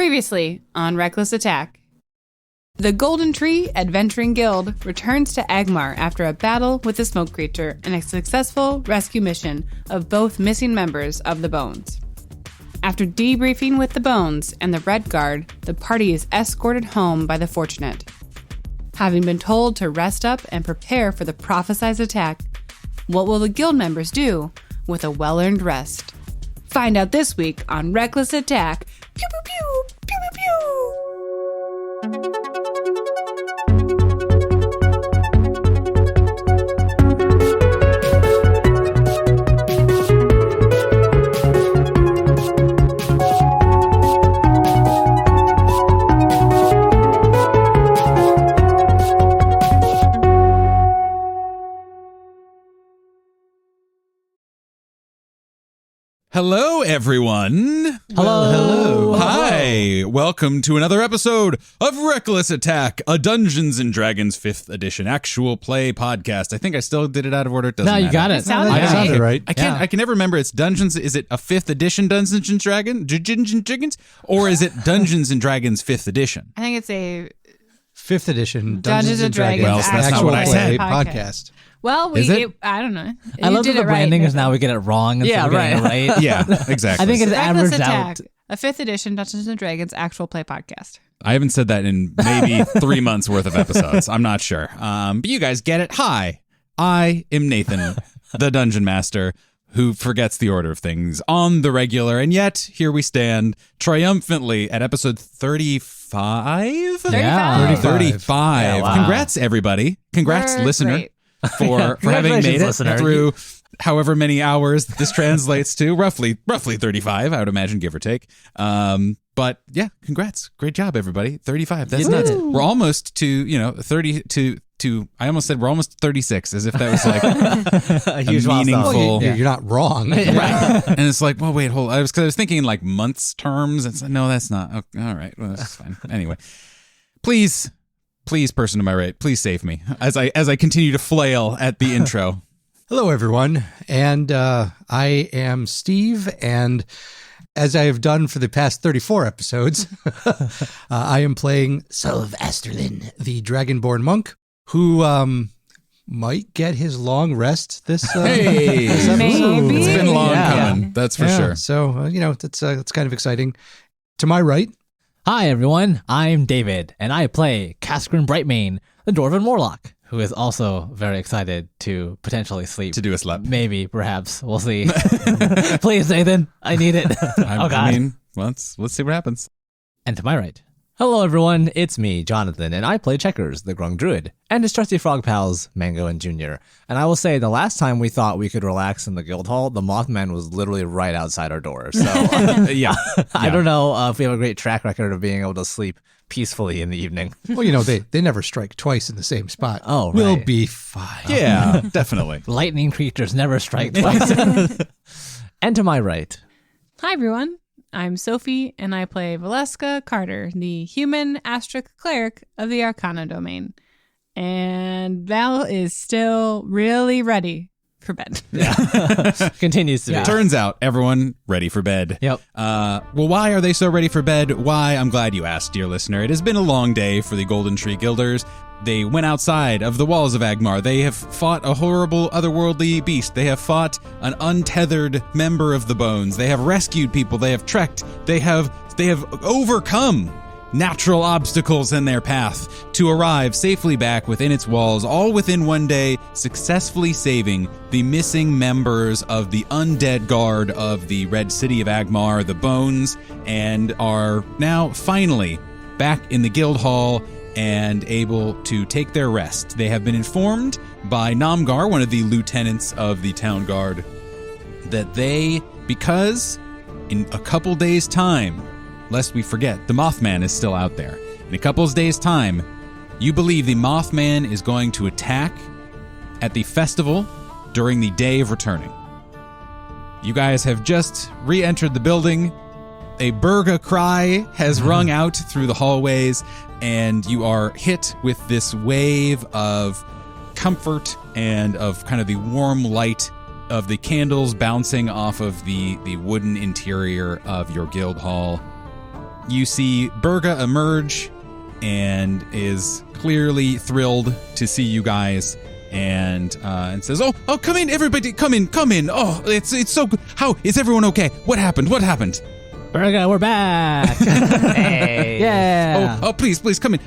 Previously on Reckless Attack. The Golden Tree Adventuring Guild returns to Agmar after a battle with the smoke creature and a successful rescue mission of both missing members of the Bones. After debriefing with the Bones and the Red Guard, the party is escorted home by the Fortunate. Having been told to rest up and prepare for the prophesized attack, what will the guild members do with a well-earned rest? Find out this week on Reckless Attack. Pew, pew, pew, pew, pew, pew. Hello, everyone. Hello. Hi. Welcome to another episode of Reckless Attack, a Dungeons & Dragons 5th edition actual play podcast. I think I still did it out of order. It doesn't matter. You got it. Sounded right. I can never remember. It's Dungeons. Is it a 5th edition Dungeons & Dragons? Or is it Dungeons & Dragons 5th edition? I think it's a 5th edition Dungeons and Dragons Well, that's not what I said. podcast. Well, Is it? I don't know. I love that the branding is now we get it wrong instead of getting it right. Yeah, exactly. I think it's Reckless averaged Attack, out. a 5th edition Dungeons and Dragons actual play podcast. I haven't said that in maybe 3 months worth of episodes. I'm not sure. But you guys get it. Hi, I am Nathan, the Dungeon Master, who forgets the order of things on the regular. And yet, here we stand triumphantly at episode 35? 35. Yeah, wow. Congrats, everybody. Congrats, We're listener, great. for having made it listener. through however many hours this translates to, roughly 35, I would imagine, give or take. But yeah, congrats. Great job, everybody. 35. That's nuts. We're almost to, 30 to I almost said we're almost 36, as if that was like A huge meaningful. You're not wrong. Right. And it's like, well, wait, hold. I was thinking in like months terms. It's like, no, that's not. Okay, all right. Well, that's fine. Anyway, please, person to my right, please save me as I continue to flail at the intro. Hello, everyone. And I am Steve. And as I have done for the past 34 episodes, I am playing Sulv Asterlin, the Dragonborn monk, who might get his long rest this Hey, this episode. Maybe. It's been long Yeah. coming. That's for sure. So, that's kind of exciting. To my right, Hi, everyone. I'm David, and I play Kaskrin Brightmane, the Dwarven Warlock, who is also very excited to potentially sleep. To do a slap. Maybe, perhaps. We'll see. Please, Nathan. I need it. Oh, God. I mean, let's see what happens. And to my right. Hello, everyone. It's me, Jonathan, and I play Checkers, the Grung Druid, and his trusty frog pals, Mango and Junior. And I will say, the last time we thought we could relax in the guild hall, the Mothman was literally right outside our door. So Yeah. I don't know if we have a great track record of being able to sleep peacefully in the evening. well, they never strike twice in the same spot. Oh, right. We'll be fine. Yeah, definitely. Lightning creatures never strike twice. And to my right. Hi, everyone. I'm Sophie, and I play Valeska Carter, the human astric cleric of the Arcana domain. And Val is still really ready for bed. Continues to be. Turns out everyone ready for bed. Yep. Well, why are they so ready for bed? Why? I'm glad you asked, dear listener. It has been a long day for the Golden Tree Guilders. They went outside of the walls of Agmar. They have fought a horrible otherworldly beast. They have fought an untethered member of the Bones. They have rescued people. They have trekked. They have overcome natural obstacles in their path to arrive safely back within its walls, all within one day, successfully saving the missing members of the undead guard of the Red City of Agmar, the Bones, and are now finally back in the guild hall and able to take their rest. They have been informed by Nomgar, one of the lieutenants of the town guard, that because in a couple days' time, lest we forget, the Mothman is still out there. In a couple of days' time, you believe the Mothman is going to attack at the festival during the day of returning. You guys have just re-entered the building. A burga cry has rung out through the hallways, and you are hit with this wave of comfort and of kind of the warm light of the candles bouncing off of the wooden interior of your guild hall. you see Berga emerge and is clearly thrilled to see you guys, and says, "Oh, come in, everybody, come in. Oh, it's so good. How is everyone okay? What happened? Berga, we're back. Hey. Yeah. Oh, please, come in.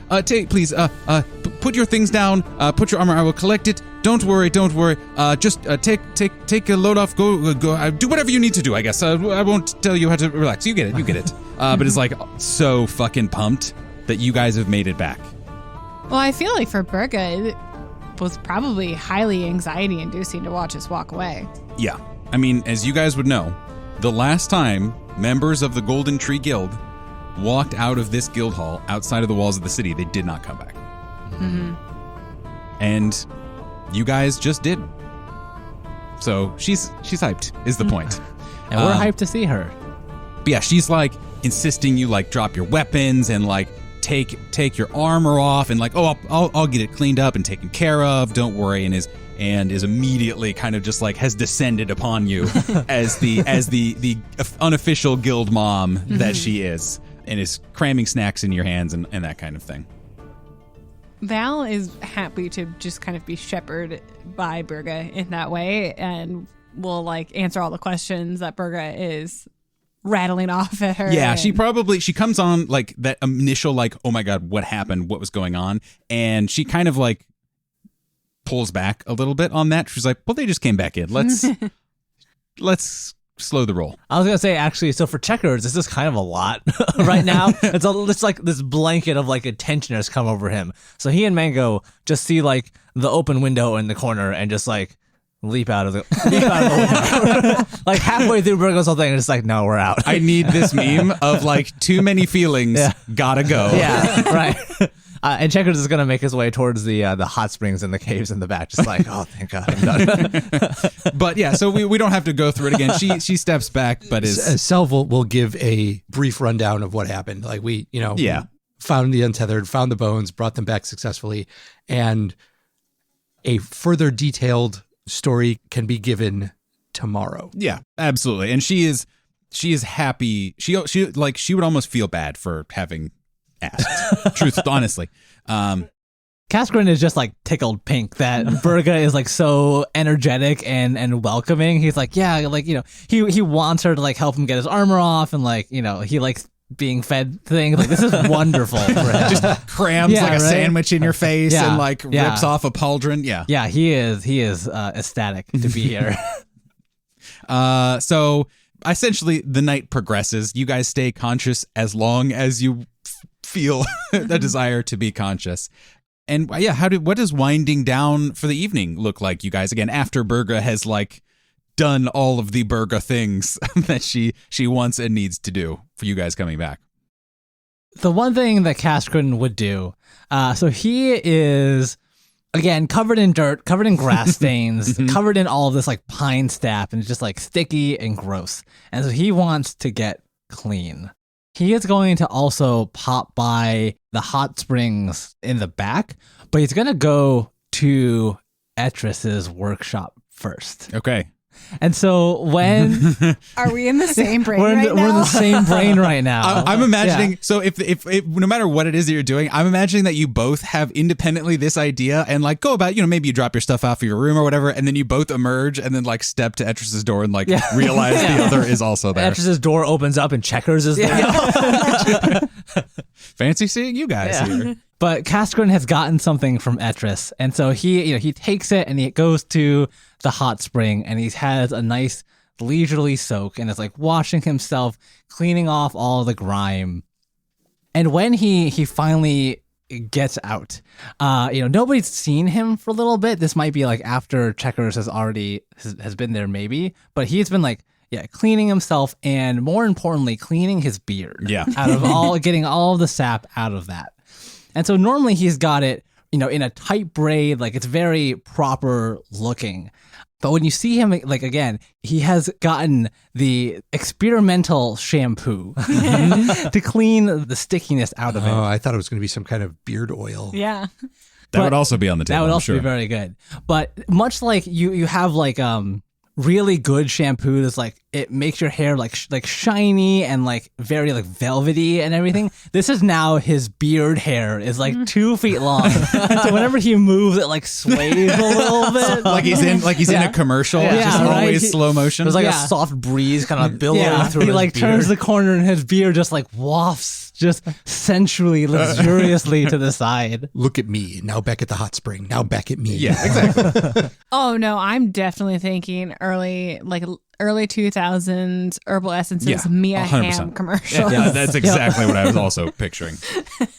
Put your things down. Put your armor. I will collect it. Don't worry. Just take a load off. Go. Do whatever you need to do. I guess. I won't tell you how to relax. You get it. But it's like so fucking pumped that you guys have made it back. Well, I feel like for Berga, it was probably highly anxiety-inducing to watch us walk away. Yeah. I mean, as you guys would know, the last time members of the Golden Tree Guild walked out of this guild hall outside of the walls of the city, they did not come back. Mm-hmm. And you guys just did. So she's hyped, is the point. And we're hyped to see her. But yeah, she's like insisting you like drop your weapons and like take your armor off and like, oh, I'll get it cleaned up and taken care of. Don't worry. And is immediately kind of just like has descended upon you as the unofficial guild mom that she is, and is cramming snacks in your hands and that kind of thing. Val is happy to just kind of be shepherded by Berga in that way, and will like answer all the questions that Berga is rattling off at her. Yeah, she comes on like that initial like, oh my God, what happened? What was going on? And she kind of like pulls back a little bit on that. She's like, well, they just came back in. Let's slow the roll. I was gonna say, actually, so for Checkers, this is kind of a lot right now. It's like this blanket of like attention has come over him. So he and Mango just see like the open window in the corner and just like leap out of the window. Like halfway through Burgo's whole thing, and it's like, no, we're out. I need this meme of like too many feelings, gotta go. Yeah, right. And Checkers is going to make his way towards the hot springs and the caves in the back, just like, oh, thank God, I'm done. But yeah, so we don't have to go through it again. She steps back, but Selv will give a brief rundown of what happened. Like we found the untethered, found the bones, brought them back successfully, and a further detailed story can be given tomorrow. Yeah, absolutely. And she is happy. She would almost feel bad for having asked. Truth, honestly. Kaskrin is just like tickled pink that Berga is like so energetic and welcoming. He's like, yeah, like, he wants her to like help him get his armor off, and like, he likes being fed things. Like, this is wonderful for him. Just crams a sandwich in your face and like rips off a pauldron. Yeah, he is ecstatic to be here. So essentially the night progresses. You guys stay conscious as long as you feel the desire to be conscious. And what does winding down for the evening look like, you guys? Again, after Berga has like done all of the Berga things that she wants and needs to do for you guys coming back. The one thing that Kaskrin would do, so he is, again, covered in dirt, covered in grass stains, covered in all of this like pine sap, and it's just like sticky and gross. And so he wants to get clean. He is going to also pop by the hot springs in the back, but he's going to go to Etris's workshop first. Okay. And so when are we in the same brain we're in the same brain right now. I'm imagining, so if no matter what it is that you're doing, I'm imagining that you both have independently this idea and like go about, maybe you drop your stuff off of your room or whatever, and then you both emerge and then like step to Etris's door and like realize the other is also there. Etris's door opens up and Checkers is there. Fancy seeing you guys here. But Kaskrin has gotten something from Etris, and so he takes it and he goes to the hot spring, and he has a nice leisurely soak and is like washing himself, cleaning off all the grime. And when he finally gets out, nobody's seen him for a little bit. This might be like after Checkers has been there maybe, but he's been like cleaning himself, and more importantly, cleaning his beard. Yeah, getting all of the sap out of that. And so normally he's got it, in a tight braid, like it's very proper looking. But when you see him, like, again, he has gotten the experimental shampoo to clean the stickiness out of it. Oh, I thought it was going to be some kind of beard oil. Yeah. That would also be on the table. That would also be very good. But much like you have like really good shampoo that's like it makes your hair like shiny and like very like velvety and everything. This is now his beard hair is like 2 feet long. So whenever he moves, it like sways a little bit. like he's in a commercial, just always slow motion. There's like a soft breeze kind of billowing through. He like turns the corner and his beard just like wafts just sensually, luxuriously to the side. Look at me now, back at the hot spring. Now back at me. Yeah, exactly. Oh no, I'm definitely thinking early 2000s herbal essences Mia 100%. Hamm commercial. Yeah, that's exactly what I was also picturing.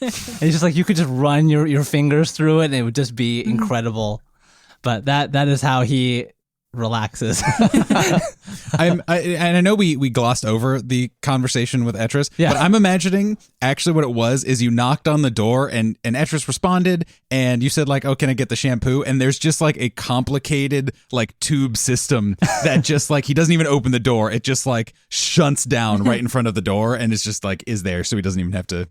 It's just like you could just run your fingers through it and it would just be incredible. But that is how he relaxes. And I know we glossed over the conversation with Etris, but I'm imagining actually what it was is you knocked on the door and Etris responded and you said like, oh, can I get the shampoo? And there's just like a complicated like tube system that just like, he doesn't even open the door. It just like shunts down right in front of the door and it's just like, is there. So he doesn't even have to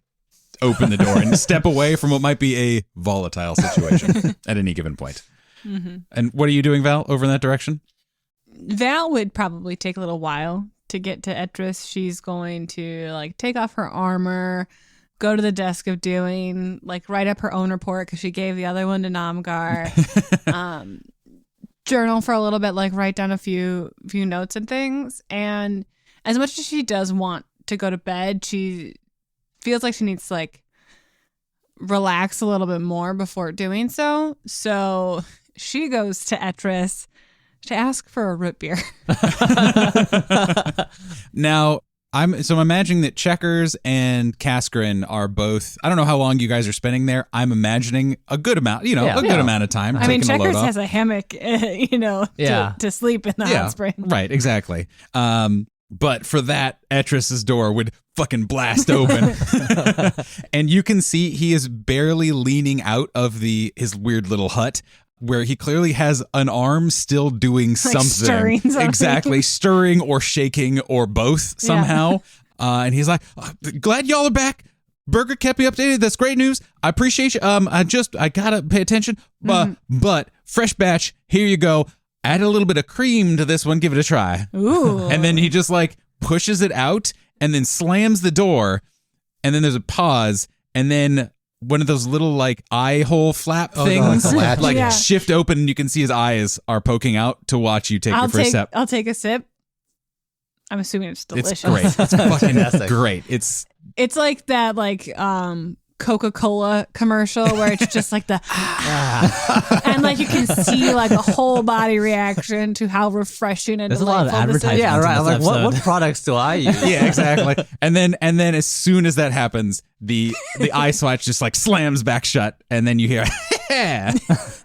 open the door and step away from what might be a volatile situation at any given point. Mm-hmm. And what are you doing, Val, over in that direction? Val would probably take a little while to get to Etris. She's going to like take off her armor, go to the desk of doing, like write up her own report because she gave the other one to Nomgar. Journal for a little bit, like write down a few notes and things. And as much as she does want to go to bed, she feels like she needs to like relax a little bit more before doing so. So she goes to Etris to ask for a root beer. Now, I'm imagining that Checkers and Kaskarin are both, I don't know how long you guys are spending there. I'm imagining a good amount, good amount of time. I mean, Checkers has a hammock, to sleep in the hot spring. Right, exactly. But for that, Etris's door would fucking blast open. And you can see he is barely leaning out of his weird little hut where he clearly has an arm still doing something. Stirring something. Exactly, stirring or shaking or both somehow. And he's like, glad y'all are back. Burger kept me updated. That's great news. I appreciate you. I gotta pay attention. But fresh batch, here you go. Add a little bit of cream to this one. Give it a try. Ooh. And then he just like pushes it out and then slams the door. And then there's a pause. And then one of those little like eye hole flap things shift open and you can see his eyes are poking out to watch you take your first sip. I'll take a sip. I'm assuming it's delicious. It's great. It's fucking great. It's like that Coca-Cola commercial where it's just like the and like you can see like a whole body reaction to how refreshing and there's a lot of advertising. Yeah, right. I'm like, what products do I use? Yeah, exactly. And then as soon as that happens, the eye swatch just like slams back shut, and then you hear, and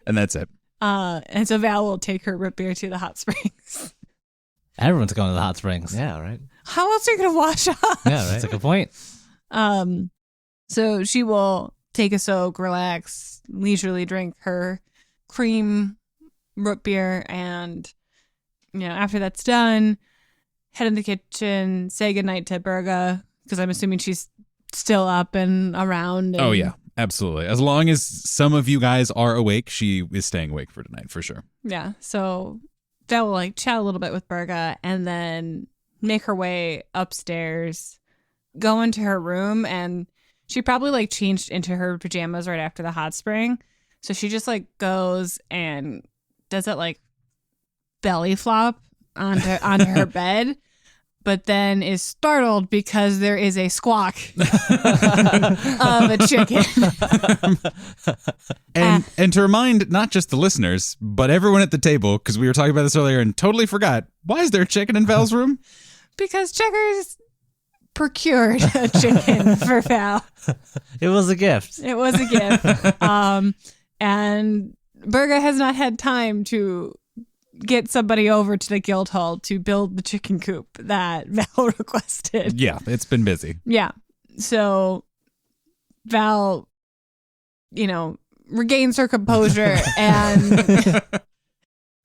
that's it. And so Val will take her root beer to the hot springs. Everyone's going to the hot springs. Yeah, right. How else are you gonna wash off? Yeah, right. That's a good point. So she will take a soak, relax, leisurely drink her cream root beer, and after that's done, head in the kitchen, say goodnight to Berga, because I'm assuming she's still up and around. Oh yeah, absolutely. As long as some of you guys are awake, she is staying awake for tonight for sure. Yeah. So Val will like chat a little bit with Berga and then make her way upstairs, go into her room, and she probably like changed into her pajamas right after the hot spring. So she just like goes and does that like belly flop onto her bed, but then is startled because there is a squawk of a chicken. And to remind not just the listeners, but everyone at the table, because we were talking about this earlier and totally forgot, why is there a chicken in Val's room? Because Checkers procured a chicken for Val. It was a gift. And Berga has not had time to get somebody over to the guild hall to build the chicken coop that Val requested. Yeah, it's been busy. Yeah. So Val, regains her composure and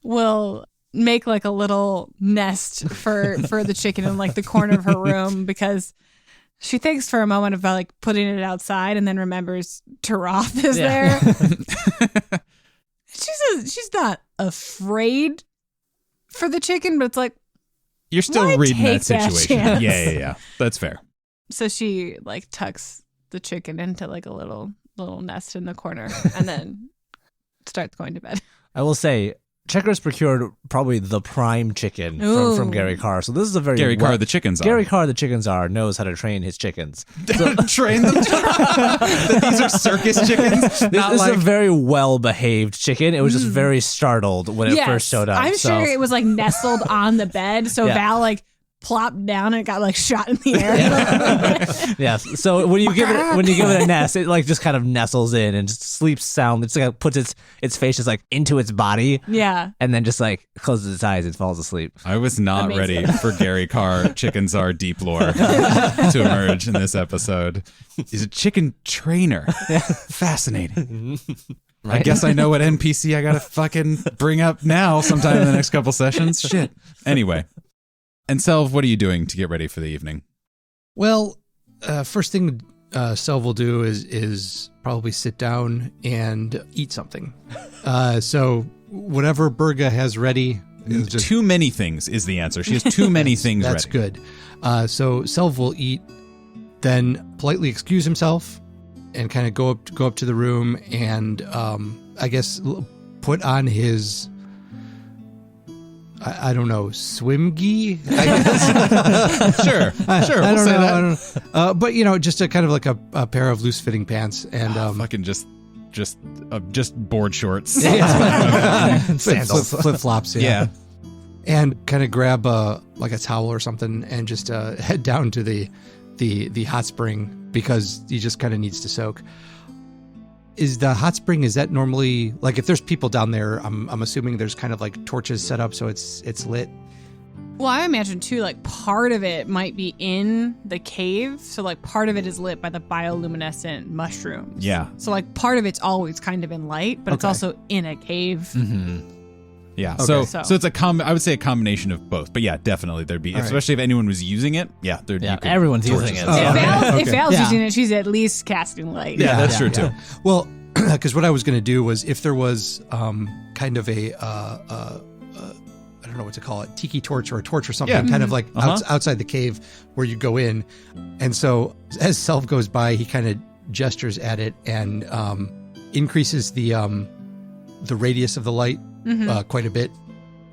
will make like a little nest for the chicken in like the corner of her room, because she thinks for a moment about like putting it outside and then remembers Taroth is there. She's not afraid for the chicken, but it's like, You're still why reading that take that situation. chance? Yeah. That's fair. so she like tucks the chicken into like a little nest in the corner and then starts going to bed. I will say, Checkers procured probably the prime chicken from Ooh. Gary Carr. So this is a very Gary Carr, the chickens Gary Carr, the chicken czar, knows how to train his chickens. Train them. These are circus chickens. This is a very well-behaved chicken. It was just very startled when it first showed up. I'm sure it was like nestled on the bed. So Yeah. Val like plopped down and it got like shot in the air. Yes. So when you give it a nest, it like just kind of nestles in and just sleeps sound. It's like puts its face just like into its body. Yeah. And then just like closes its eyes and falls asleep. I was not Amazing. ready for Gary Carr, chicken czar deep lore to emerge in this episode. He's a chicken trainer. Fascinating. I guess I know what NPC I gotta fucking bring up now sometime in the next couple sessions. Shit. Anyway. And Selv, what are you doing to get ready for the evening? Well, first thing Selv will do is probably sit down and eat something. So whatever Berga has ready. is just- Too many things is the answer. She has too many things That's ready. good. So Selv will eat, then politely excuse himself, and kind of go up to the room and I guess put on his. I don't know, swim gi, I guess. Sure. I We'll don't say know. that. I don't know. But just a kind of like a pair of loose fitting pants and Fucking just board shorts. Sandals. flip flops. Yeah. And kind of grab like a towel or something and just head down to the hot spring because he just kind of needs to soak. Is the hot spring, is that normally, like if there's people down there, I'm assuming there's kind of like torches set up so it's lit? Well, I imagine too, like part of it might be in the cave. So like part of it is lit by the bioluminescent mushrooms. Yeah. So like part of it's always kind of in light, but it's Okay. also in a cave. Yeah. Okay. So it's I would say a combination of both. But yeah, definitely there'd be, right. especially if anyone was using it. Yeah. There'd Yeah, you could everyone's torches using it. and stuff. If Val's Yeah. using it, she's at least casting light. Yeah, that's true too. Well, because what I was going to do was if there was kind of a I don't know what to call it, tiki torch or a torch or something, Yeah. kind of like Uh-huh. outside the cave where you go in. And so as Selv goes by, he kind of gestures at it and increases the radius of the light quite a bit,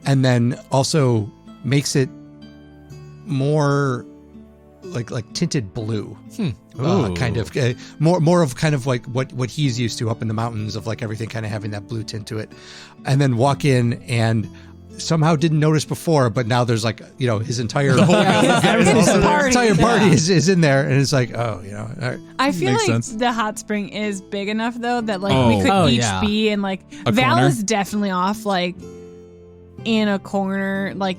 and then also makes it more like tinted blue, Ooh. kind of more of kind of like what he's used to up in the mountains of like everything kind of having that blue tint to it, and then walk in and somehow didn't notice before, but now there's like his entire entire party is in there, and it's like all right. I feel Makes like sense. the hot spring is big enough though that like Oh. we could Oh, each yeah. be in like A Val corner? is definitely off like in a corner, like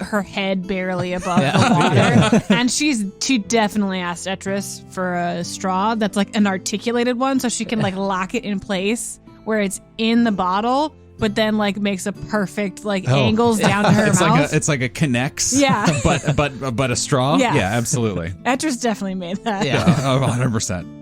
her head barely above the water, and she definitely asked Etris for a straw that's like an articulated one, so she can like lock it in place where it's in the bottle, but then like makes a perfect like angles down to her It's mouth. like a connects. Yeah. but a straw. Yeah. Yeah, absolutely. Etris definitely made that. Yeah. 100%.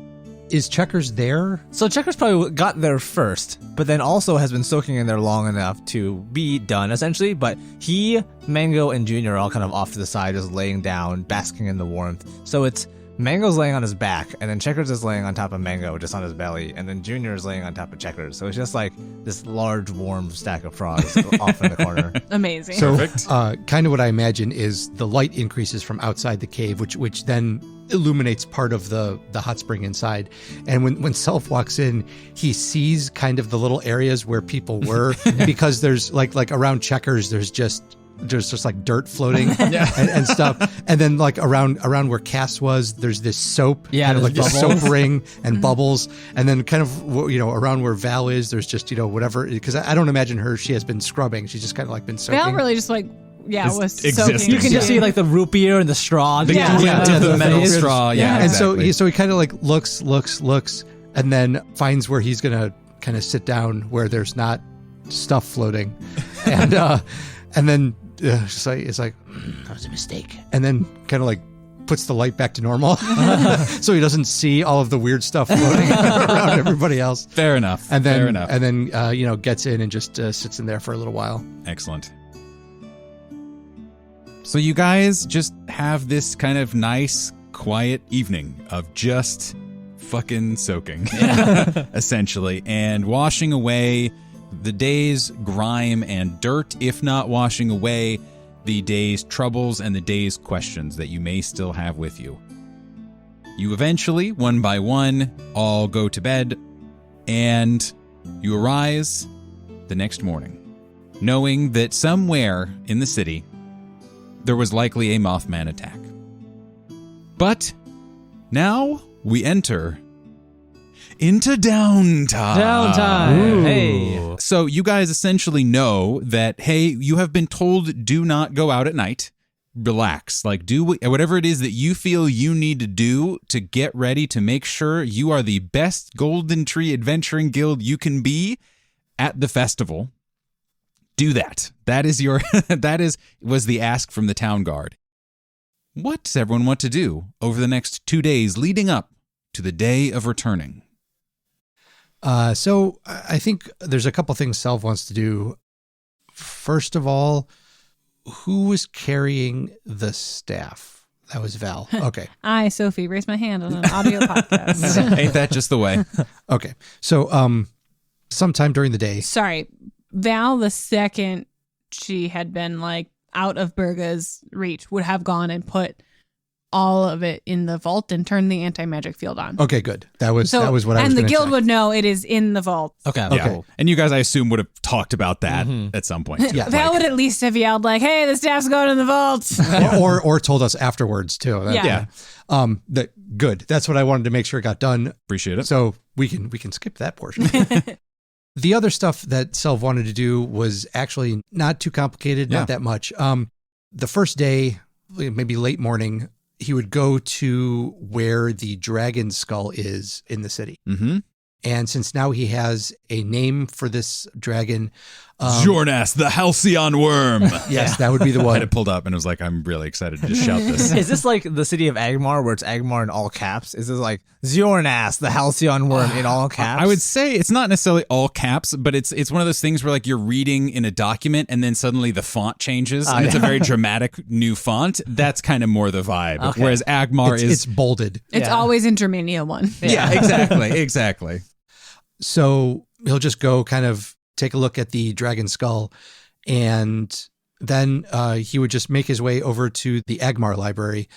Is Checkers there? So Checkers probably got there first, but then also has been soaking in there long enough to be done, essentially. But he, Mango, and Junior are all kind of off to the side, just laying down, basking in the warmth. So it's Mango's laying on his back, and then Checkers is laying on top of Mango, just on his belly, and then Junior is laying on top of Checkers. So it's just like this large, warm stack of frogs off in the corner. Amazing. So, Perfect. kind of what I imagine is the light increases from outside the cave, which then illuminates part of the hot spring inside. And when Selv walks in, he sees kind of the little areas where people were because there's like around Checkers, there's just like dirt floating and stuff. And then like around where Cass was, there's this soap, Yeah, kind of like there's this bubbles. soap ring and bubbles. And then kind of around where Val is, there's just whatever, because I don't imagine she has been scrubbing. She's just kind of like been soaking. Val really just like was existing. soaking. You can just see like the root beer and the straw. Yeah. The metal Yeah. straw. Yeah. And exactly. so he kind of like looks, and then finds where he's gonna kind of sit down where there's not stuff floating, and then it's like that was a mistake, and then kind of like puts the light back to normal, so he doesn't see all of the weird stuff floating around everybody else. Fair enough. And then Fair enough. and then gets in and just sits in there for a little while. Excellent. So you guys just have this kind of nice, quiet evening of just fucking soaking, essentially, and washing away the day's grime and dirt, if not washing away the day's troubles and the day's questions that you may still have with you. You eventually, one by one, all go to bed, and you arise the next morning, knowing that somewhere in the city, there was likely a Mothman attack. But now we enter into downtime. Downtime. Hey. So you guys essentially know that, hey, you have been told do not go out at night. Relax. Like, do whatever it is that you feel you need to do to get ready to make sure you are the best Golden Tree Adventuring Guild you can be at the festival. Do that. That is your was the ask from the town guard. What does everyone want to do over the next 2 days leading up to the day of returning? So I think there's a couple things Selv wants to do. First of all, who was carrying the staff? That was Val. Okay. I, Sophie, raised my hand on an audio podcast. Ain't that just the way? Okay. So sometime during the day. Sorry, Val, the second she had been like out of Berga's reach, would have gone and put all of it in the vault and turned the anti-magic field on. Okay, good. That was what I was And the gonna guild check. would know it is in the vault. Okay. Yeah. And you guys, I assume, would have talked about that at some point. Too. Yeah. Val would at least have yelled like, "Hey, the staff's going in the vault." or told us afterwards too. Yeah. Good. That's what I wanted to make sure it got done. Appreciate it. So we can skip that portion. The other stuff that Selv wanted to do was actually not too complicated, Yeah. not that much. The first day, maybe late morning, he would go to where the dragon skull is in the city. Mm-hmm. And since now he has a name for this dragon, Jornas, the Halcyon worm. yes, that would be the I had one. it pulled up and was like, I'm really excited to just shout this. Is this like the city of Agmar, where it's Agmar in all caps? Is this like Zornas, the Halcyon worm, in all caps? I would say it's not necessarily all caps, but it's one of those things where like you're reading in a document and then suddenly the font changes and it's a very dramatic new font. That's kind of more the vibe. Okay. Whereas Agmar It's bolded. It's Yeah. always Intermania one. Yeah, exactly. So he'll just go kind of take a look at the dragon skull, and then he would just make his way over to the Agmar library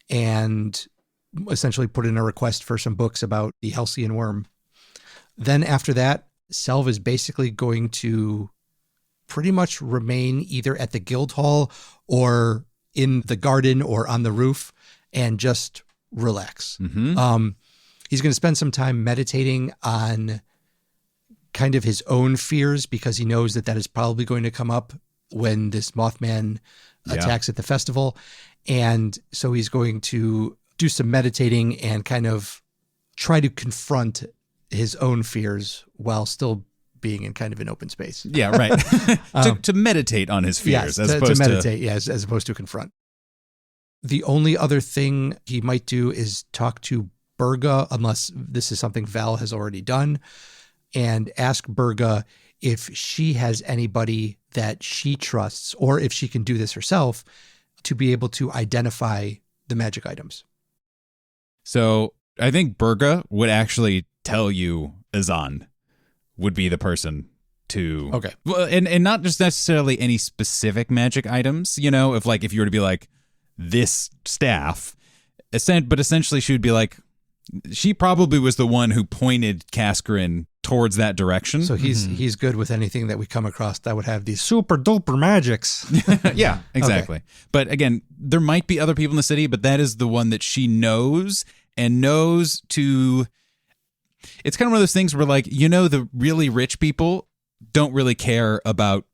and essentially put in a request for some books about the Halcyon worm. Then after that, Selv is basically going to pretty much remain either at the guild hall or in the garden or on the roof and just relax. Mm-hmm. He's going to spend some time meditating on kind of his own fears, because he knows that is probably going to come up when this Mothman attacks at the festival. And so he's going to do some meditating and kind of try to confront his own fears while still being in kind of an open space. Yeah, right. to meditate on his fears Yes, as to opposed meditate, as opposed to confront. The only other thing he might do is talk to Berga, unless this is something Val has already done, and ask Berga if she has anybody that she trusts, or if she can do this herself, to be able to identify the magic items. So I think Berga would actually tell you Azan would be the person to... Okay. Well, and not just necessarily any specific magic items, you know, if you were to be like, this staff, but essentially she would be like, she probably was the one who pointed Kaskarin towards that direction. So he's good with anything that we come across that would have these super duper magics. Yeah, exactly. Okay. But again, there might be other people in the city, but that is the one that she knows and knows to... It's kind of one of those things where, like, you know, the really rich people don't really care about,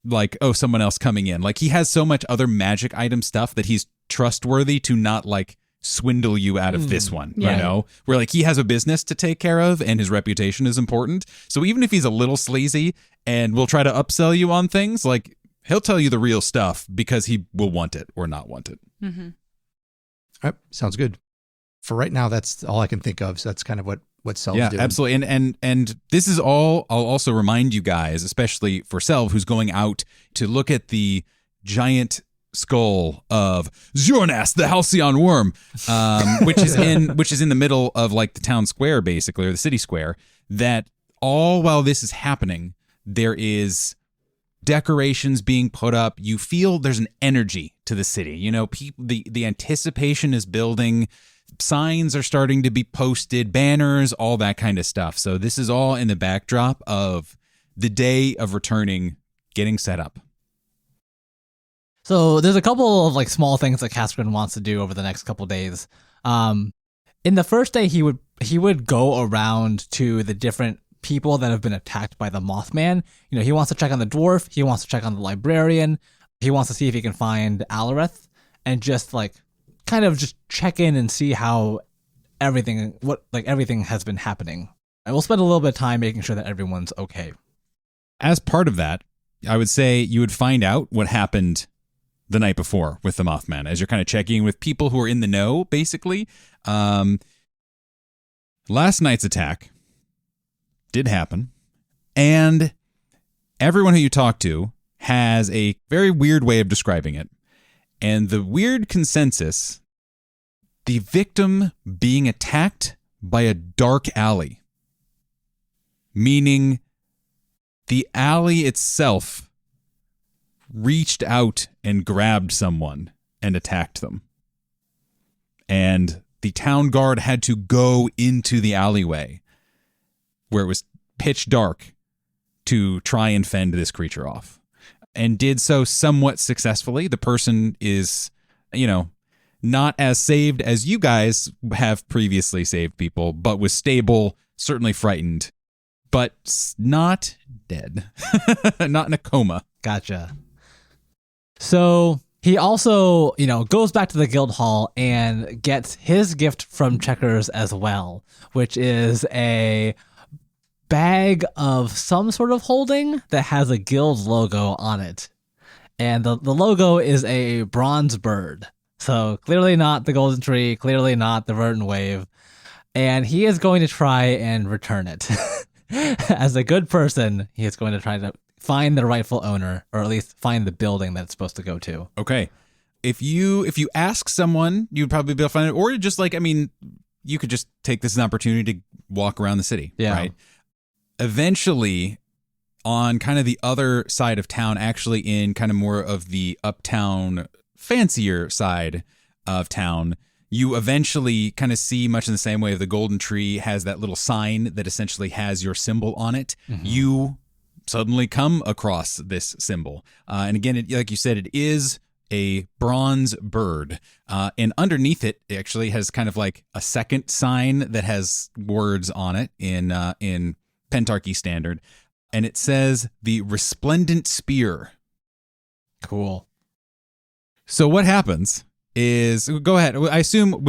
like, oh, someone else coming in. Like, he has so much other magic item stuff that he's trustworthy to not, like, swindle you out of this one, you know, where like he has a business to take care of and his reputation is important. So even if he's a little sleazy and will try to upsell you on things, like he'll tell you the real stuff because he will want it or not want it. Mm-hmm. All right, sounds good. For right now, that's all I can think of. So that's kind of what Selv's doing. Absolutely. And this is all, I'll also remind you guys, especially for Selv, who's going out to look at the giant skull of Zornas, the Halcyon worm, which is in the middle of like the town square, basically, or the city square. That all while this is happening, there is decorations being put up. You feel there's an energy to the city. You know, the anticipation is building. Signs are starting to be posted, banners, all that kind of stuff. So this is all in the backdrop of the day of returning, getting set up. So there's a couple of like small things that Kaskrin wants to do over the next couple days. In the first day, he would go around to the different people that have been attacked by the Mothman. You know, he wants to check on the dwarf. He wants to check on the librarian. He wants to see if he can find Alareth and just like kind of just check in and see how everything has been happening. And we'll spend a little bit of time making sure that everyone's okay. As part of that, I would say you would find out what happened the night before with the Mothman, as you're kind of checking with people who are in the know, basically. Last night's attack did happen, and everyone who you talk to has a very weird way of describing it. And the weird consensus, the victim being attacked by a dark alley, meaning the alley itself reached out and grabbed someone and attacked them. And the town guard had to go into the alleyway where it was pitch dark to try and fend this creature off, and did so somewhat successfully. The person is, you know, not as saved as you guys have previously saved people, but was stable, certainly frightened, but not dead. Not in a coma. Gotcha. So he also, you know, goes back to the guild hall and gets his gift from Checkers as well, which is a bag of some sort of holding that has a guild logo on it. And the logo is a bronze bird. So clearly not the golden tree, clearly not the verdant wave. And he is going to try and return it. As a good person, he is going to try to find the rightful owner, or at least find the building that it's supposed to go to. Okay. If you ask someone, you'd probably be able to find it. Or just like, I mean, you could just take this as an opportunity to walk around the city. Yeah. Right? Eventually, on kind of the other side of town, actually in kind of more of the uptown, fancier side of town, you eventually kind of see, much in the same way the golden tree has that little sign that essentially has your symbol on it. Mm-hmm. You suddenly come across this symbol. And again, like you said, it is a bronze bird. And underneath it actually has kind of like a second sign that has words on it in Pentarchy standard. And it says the resplendent spear. Cool. So what happens is, go ahead. I assume,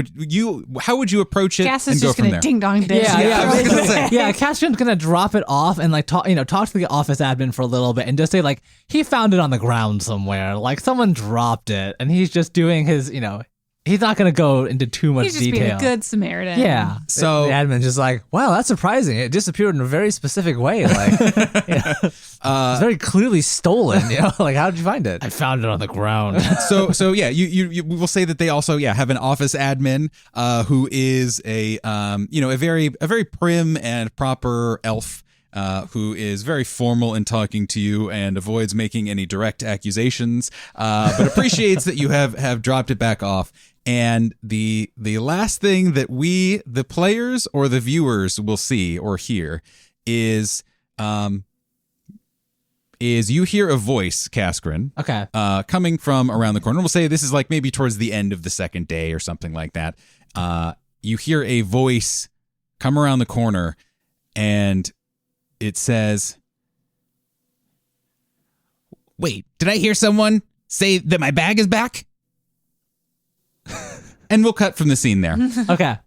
how would you approach it Cass and is go just from gonna there? ding dong ding. Yeah, Cassian's gonna drop it off and like talk to the office admin for a little bit and just say like he found it on the ground somewhere, like someone dropped it, and he's just doing his, you know, he's not gonna go into too much detail. He's just being a good Samaritan. Yeah. So the admin's just like, wow, that's surprising. It disappeared in a very specific way. Like, it's very clearly stolen. You know, like how did you find it? I found it on the ground. So yeah, you will say that they also have an office admin who is a very prim and proper elf. Who is very formal in talking to you and avoids making any direct accusations, but appreciates that you have dropped it back off. And the last thing that we, the players or the viewers, will see or hear is you hear a voice, Kaskrin, okay, coming from around the corner. We'll say this is like maybe towards the end of the second day or something like that. You hear a voice come around the corner, and it says, "Wait, did I hear someone say that my bag is back?" And we'll cut from the scene there. Okay.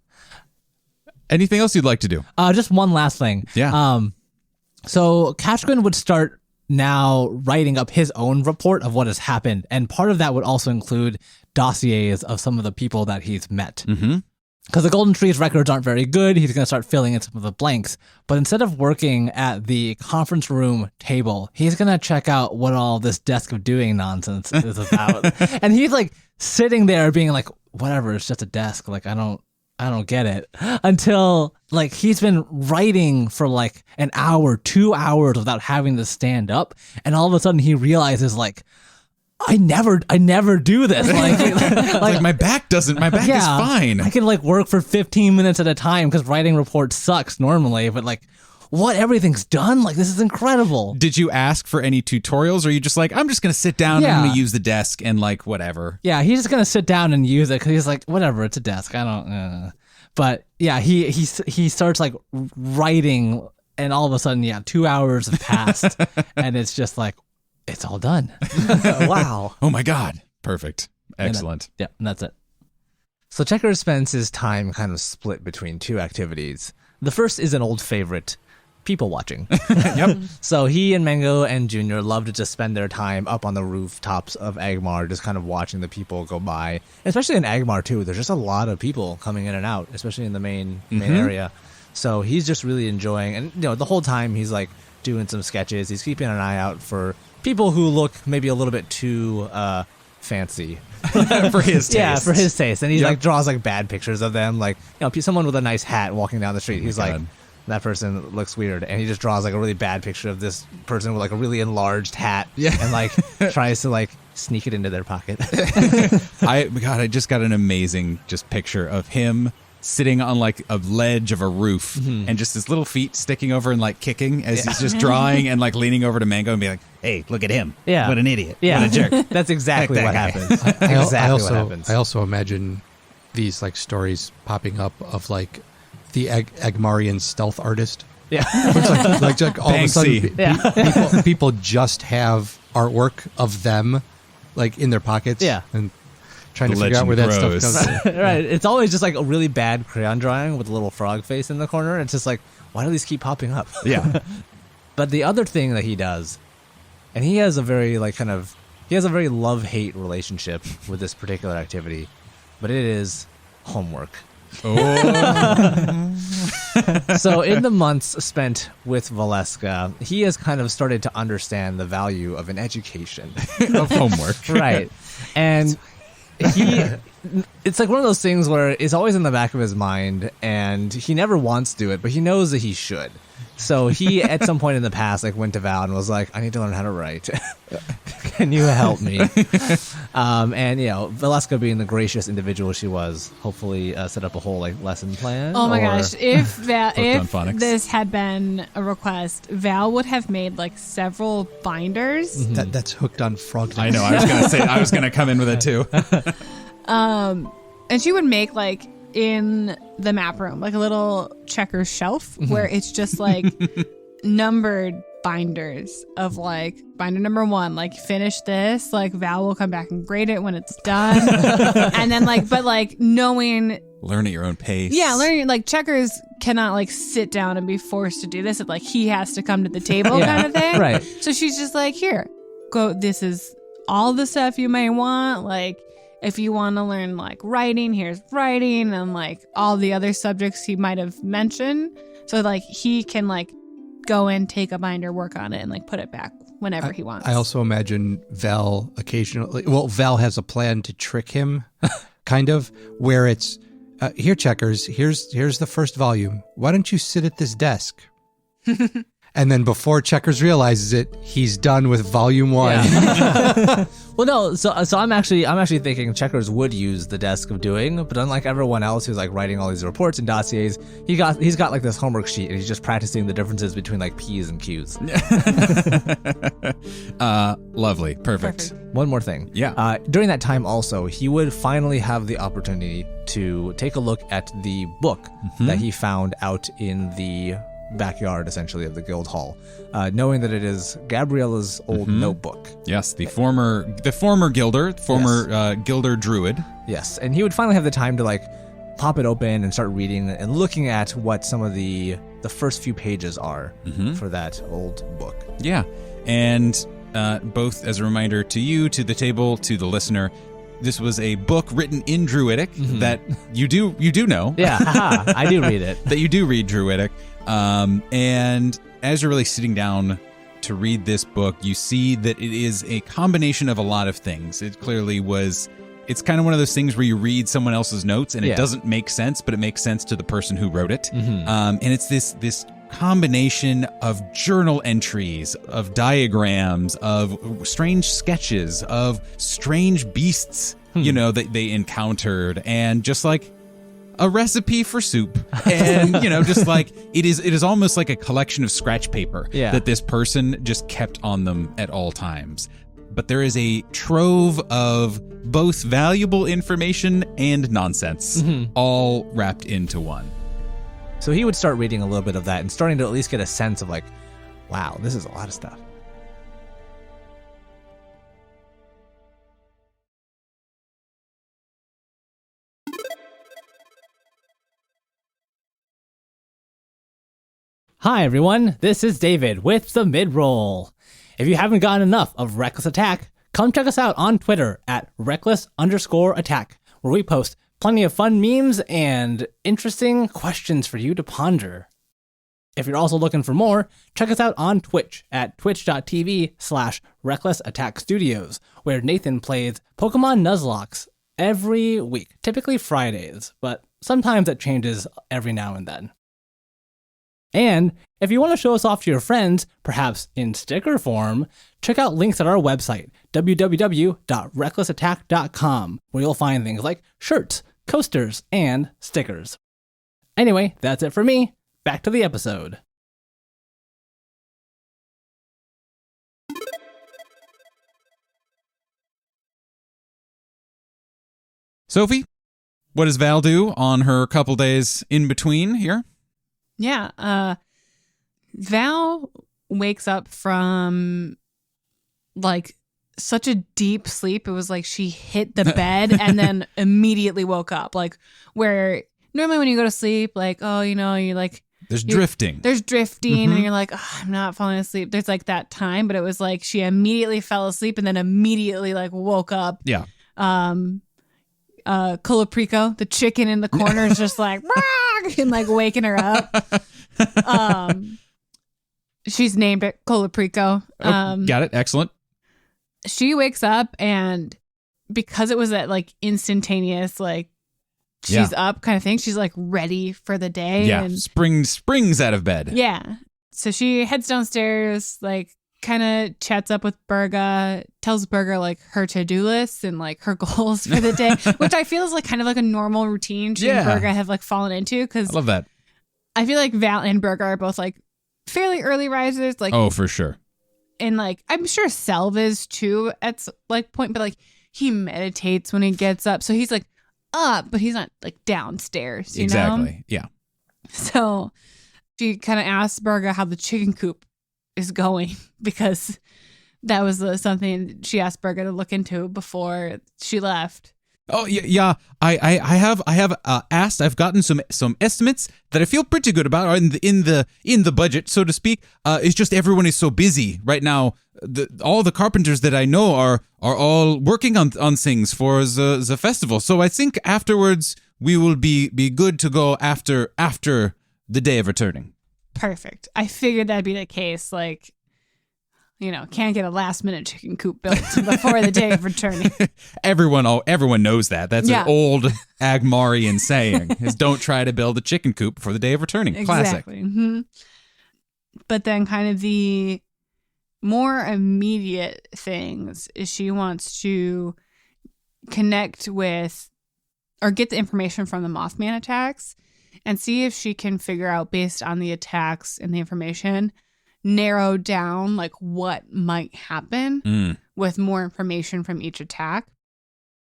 Anything else you'd like to do? Just one last thing. Yeah. So Kashgrin would start now writing up his own report of what has happened, and part of that would also include dossiers of some of the people that he's met. Mm-hmm. because the Golden Tree's records aren't very good, he's going to start filling in some of the blanks. But instead of working at the conference room table, he's going to check out what all this desk of doing nonsense is about. And he's like sitting there being like, whatever, it's just a desk. Like, I don't get it. Until like he's been writing for like an hour, 2 hours without having to stand up. And all of a sudden he realizes like, I never do this. Like my back is fine. I can like work for 15 minutes at a time because writing reports sucks normally, but like what everything's done, like this is incredible. Did you ask for any tutorials, or are you just like, I'm just gonna sit down and I'm gonna use the desk and like whatever? Yeah, he's just gonna sit down and use it because he's like, whatever, it's a desk. I don't. But yeah, he starts like writing, and all of a sudden, 2 hours have passed, and it's just like, it's all done. Wow. Oh my God. Perfect. Excellent. And that's it. So Checkers spends his time kind of split between two activities. The first is an old favorite, people watching. Yep. So he and Mango and Junior love to just spend their time up on the rooftops of Agmar, just kind of watching the people go by. Especially in Agmar too. There's just a lot of people coming in and out, especially in the main area. So he's just really enjoying, and the whole time he's like doing some sketches. He's keeping an eye out for people who look maybe a little bit too fancy for his taste. Yeah, for his taste. And he like draws like bad pictures of them, like someone with a nice hat walking down the street. He's like, that person looks weird, and he just draws like a really bad picture of this person with like a really enlarged hat, and like tries to like sneak it into their pocket. I just got an amazing just picture of him sitting on like a ledge of a roof and just his little feet sticking over and like kicking as he's just drawing and like leaning over to Mango and being like, hey, look at him. Yeah. What an idiot. Yeah. What a jerk. That's exactly what happens. What happens. I also imagine these like stories popping up of like the Agmarian stealth artist. Yeah. Like all Banksy. of a sudden people just have artwork of them like in their pockets. Yeah. And trying to figure out where that stuff comes from. Right. It's always just like a really bad crayon drawing with a little frog face in the corner. It's just like, why do these keep popping up? Yeah. But the other thing that he does, and he has a very very love-hate relationship with this particular activity, but it is homework. Oh. So in the months spent with Valeska, he has kind of started to understand the value of an education. Of homework. Right. And it's like one of those things where it's always in the back of his mind, and he never wants to do it, but he knows that he should. So he, at some point in the past, like went to Val and was like, I need to learn how to write. Can you help me? And, Valeska, being the gracious individual she was, hopefully set up a whole like lesson plan. Oh my gosh. If this had been a request, Val would have made like several binders. That's hooked on frog. I know. I was going to say, I was going to come in with it too. And she would make like in the map room, like a little checker shelf where it's just like numbered binders of like binder number 1, like finish this, like Val will come back and grade it when it's done. And then but knowing, learn at your own pace. Yeah, learning like checkers cannot like sit down and be forced to do this. It like he has to come to the table kind of thing. Right. So she's just like, here, go. This is all the stuff you may want. Like if you want to learn like writing, here's writing, and like all the other subjects he might have mentioned. So like he can like go in, take a binder, work on it, and like put it back whenever he wants. I also imagine Val Val has a plan to trick him, kind of, where it's, here, Checkers, here's the first volume. Why don't you sit at this desk? And then before Checkers realizes it, he's done with volume 1. Yeah. Well, no. So I'm actually thinking Checkers would use the desk of doing, but unlike everyone else who's like writing all these reports and dossiers, he's got like this homework sheet, and he's just practicing the differences between like P's and Q's. Lovely. Perfect. One more thing. Yeah. During that time also, he would finally have the opportunity to take a look at the book that he found out in the backyard, essentially, of the guild hall, knowing that it is Gabriella's old notebook. Yes, the former guilder, guilder druid. Yes, and he would finally have the time to like pop it open and start reading and looking at what some of the first few pages are for that old book. Yeah, and both as a reminder to you, to the table, to the listener, This was a book written in Druidic that you do know. Yeah, I do read it. That you do read Druidic. And as you're really sitting down to read this book, you see that it is a combination of a lot of things. It clearly was... It's kind of one of those things where you read someone else's notes and it doesn't make sense, but it makes sense to the person who wrote it. And it's this combination of journal entries, of diagrams, of strange sketches, of strange beasts, that they encountered, and just like a recipe for soup. And, just like it is almost like a collection of scratch paper that this person just kept on them at all times. But there is a trove of both valuable information and nonsense, all wrapped into one. So he would start reading a little bit of that and starting to at least get a sense of like, wow, this is a lot of stuff. Hi, everyone. This is David with the mid-roll. If you haven't gotten enough of Reckless Attack, come check us out on Twitter at reckless_attack, where we post plenty of fun memes and interesting questions for you to ponder. If you're also looking for more, check us out on Twitch at twitch.tv/recklessattackstudios, where Nathan plays Pokemon Nuzlocke every week, typically Fridays, but sometimes it changes every now and then. And if you want to show us off to your friends, perhaps in sticker form, check out links at our website, www.recklessattack.com, where you'll find things like shirts, coasters, and stickers. Anyway, that's it for me. Back to the episode. Sophie, what does Val do on her couple days in between here? Yeah, Val wakes up from like such a deep sleep. It was like she hit the bed and then immediately woke up. Like where normally when you go to sleep, like, oh, you're like... There's drifting. And you're like, oh, I'm not falling asleep. There's like that time, but it was like she immediately fell asleep and then immediately like woke up. Yeah. Colaprico, the chicken in the corner, is just like... and like waking her up. She's named it Colaprico. Got it. Excellent. She wakes up, and because it was that like instantaneous, like she's up kind of thing, she's like ready for the day. Yeah. And springs out of bed. Yeah. So she heads downstairs, like kind of chats up with Berga, tells Berga like her to-do list and like her goals for the day, which I feel is like kind of like a normal routine she and Berga have like fallen into, because I love that. I feel like Val and Berga are both like fairly early risers, like, oh, for sure. And like I'm sure Selv is too at like point, but like he meditates when he gets up, so he's like up, but he's not like downstairs, you know? Yeah. So she kind of asks Berga how the chicken coop is going, because that was something she asked Berga to look into before she left. Oh yeah. I have asked. I've gotten some estimates that I feel pretty good about in the budget, so to speak. It's just everyone is so busy right now. All the carpenters that I know are all working on things for the festival. So I think afterwards we will be good to go after the day of returning. Perfect. I figured that'd be the case. Like, can't get a last minute chicken coop built before the day of returning. Everyone knows that. That's an old Agmarian saying, is don't try to build a chicken coop for the day of returning. Exactly. Classic. Mm-hmm. But then kind of the more immediate things is she wants to connect with or get the information from the Mothman attacks and see if she can figure out, based on the attacks and the information, narrow down like what might happen with more information from each attack.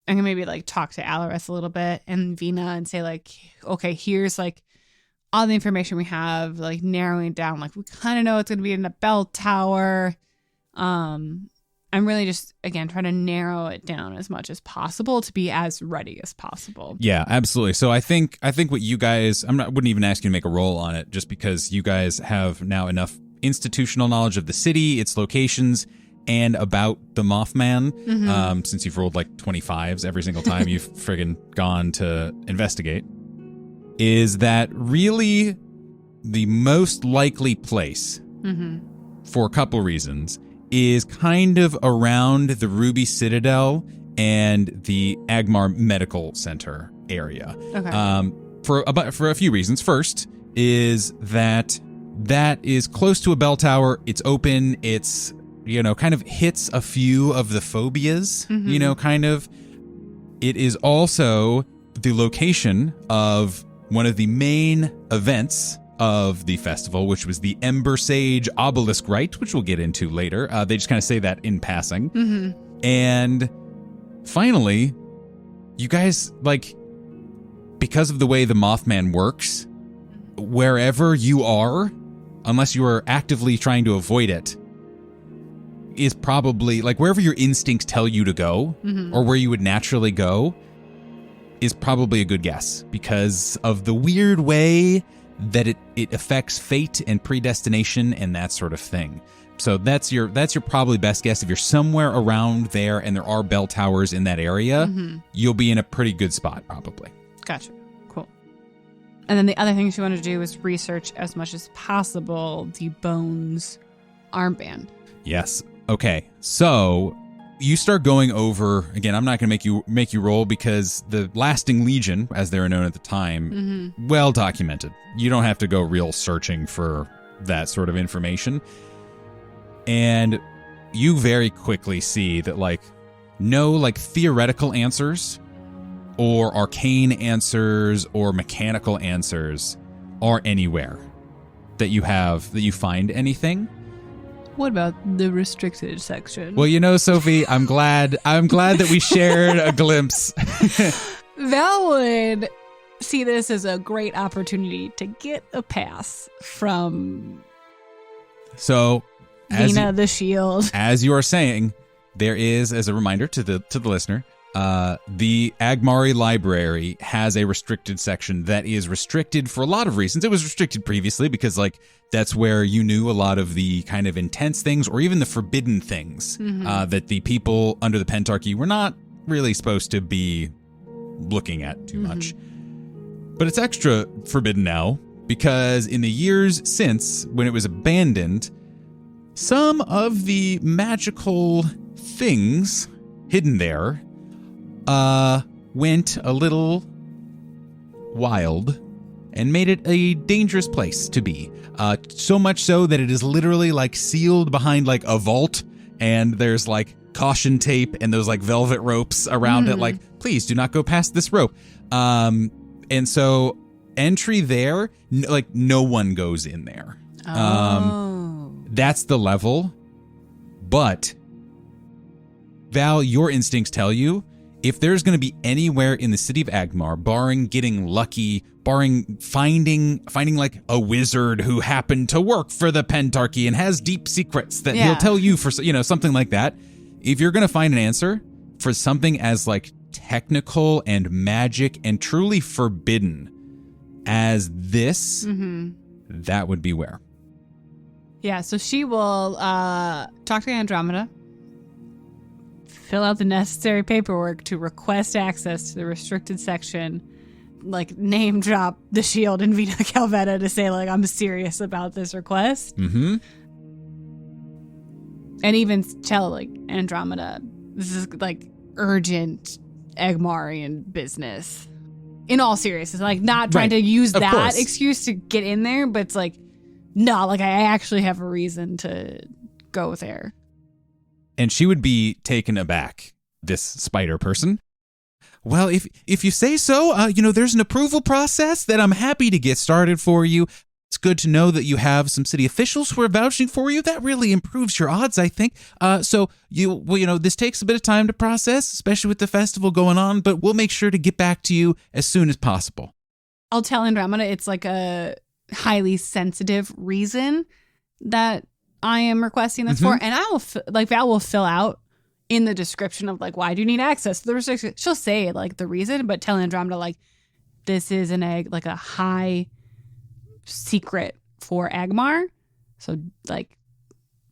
I can maybe like talk to Alaris a little bit and Vina and say like, okay, here's like all the information we have, like narrowing down, like we kind of know it's going to be in a bell tower. I'm really just, again, trying to narrow it down as much as possible to be as ready as possible. Yeah, absolutely. So I think what you guys, wouldn't even ask you to make a roll on it, just because you guys have now enough institutional knowledge of the city, its locations, and about the Mothman, since you've rolled like 25s every single time you've friggin' gone to investigate, is that really the most likely place for a couple reasons is kind of around the Ruby Citadel and the Agmar Medical Center area. Okay. For a few reasons. First is that is close to a bell tower. It's open. It's, kind of hits a few of the phobias, kind of. It is also the location of one of the main events of the festival, which was the Ember Sage Obelisk Rite, which we'll get into later. They just kind of say that in passing. And finally, you guys, because of the way the Mothman works, wherever you are, unless you are actively trying to avoid it, is probably, wherever your instincts tell you to go, or where you would naturally go, is probably a good guess, because of the weird way that it affects fate and predestination and that sort of thing. So that's your probably best guess. If you're somewhere around there and there are bell towers in that area, you'll be in a pretty good spot, probably. Gotcha. Cool. And then the other thing she wanted to do was research as much as possible the Bones armband. Yes. Okay. So you start going over, again, I'm not going to make you roll, because the Lasting Legion, as they were known at the time, well documented. You don't have to go real searching for that sort of information. And you very quickly see that no theoretical answers or arcane answers or mechanical answers are anywhere that you find anything. What about the restricted section? Well, Sophie, I'm glad that we shared a glimpse. Val would see this as a great opportunity to get a pass from Vina the Shield. As you are saying, there is, as a reminder to the listener, the Agmari Library has a restricted section that is restricted for a lot of reasons. It was restricted previously because that's where you knew a lot of the kind of intense things or even the forbidden things that the people under the Pentarchy were not really supposed to be looking at too much. But it's extra forbidden now because in the years since, when it was abandoned, some of the magical things hidden there went a little wild and made it a dangerous place to be. So much so that it is literally sealed behind a vault, and there's caution tape and those velvet ropes around it. Please do not go past this rope. And so entry there, no one goes in there. That's the level. But Val, your instincts tell you, if there's going to be anywhere in the city of Agmar, barring getting lucky, barring finding a wizard who happened to work for the Pentarchy and has deep secrets that he'll tell you for, something like that. If you're going to find an answer for something as technical and magic and truly forbidden as this, that would be where. Yeah, so she will talk to Andromeda, fill out the necessary paperwork to request access to the restricted section, name drop the Shield and Vita Calvetta to say, I'm serious about this request. And even tell, Andromeda, this is, urgent Agmarian business. In all seriousness, not trying to use that excuse to get in there, but it's no, I actually have a reason to go there. And she would be taken aback, this spider person. Well, if you say so, there's an approval process that I'm happy to get started for you. It's good to know that you have some city officials who are vouching for you. That really improves your odds, I think. So this takes a bit of time to process, especially with the festival going on, but we'll make sure to get back to you as soon as possible. I'll tell Andromeda it's a highly sensitive reason that I am requesting this for, and I will Val will fill out in the description of why do you need access to the restriction. She'll say the reason, but tell Andromeda this is an egg a high secret for Agmar, so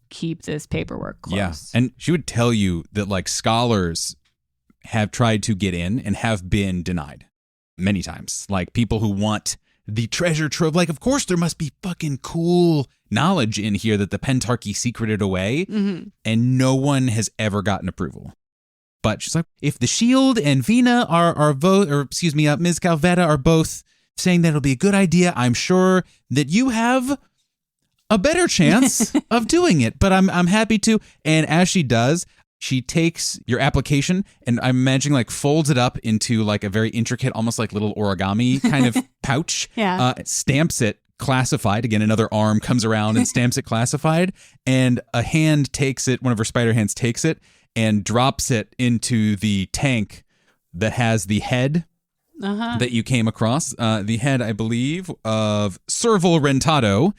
keep this paperwork close. Yeah. And she would tell you that like scholars have tried to get in and have been denied many times. Like people who want the treasure trove. Like, of course, there must be fucking cool knowledge in here that the Pentarchy secreted away, and no one has ever gotten approval. But she's like, if the Shield and Vina are both, or excuse me, Ms. Calvetta are both saying that it'll be a good idea, I'm sure that you have a better chance of doing it. But I'm happy to. And as she does, she takes your application and I'm imagining like folds it up into like a very intricate, almost like little origami kind of pouch. Yeah. Stamps it classified. Again, another arm comes around and stamps it classified. And a hand takes it, one of her spider hands takes it and drops it into the tank that has the head that you came across. The head, I believe, of Serval Rentado.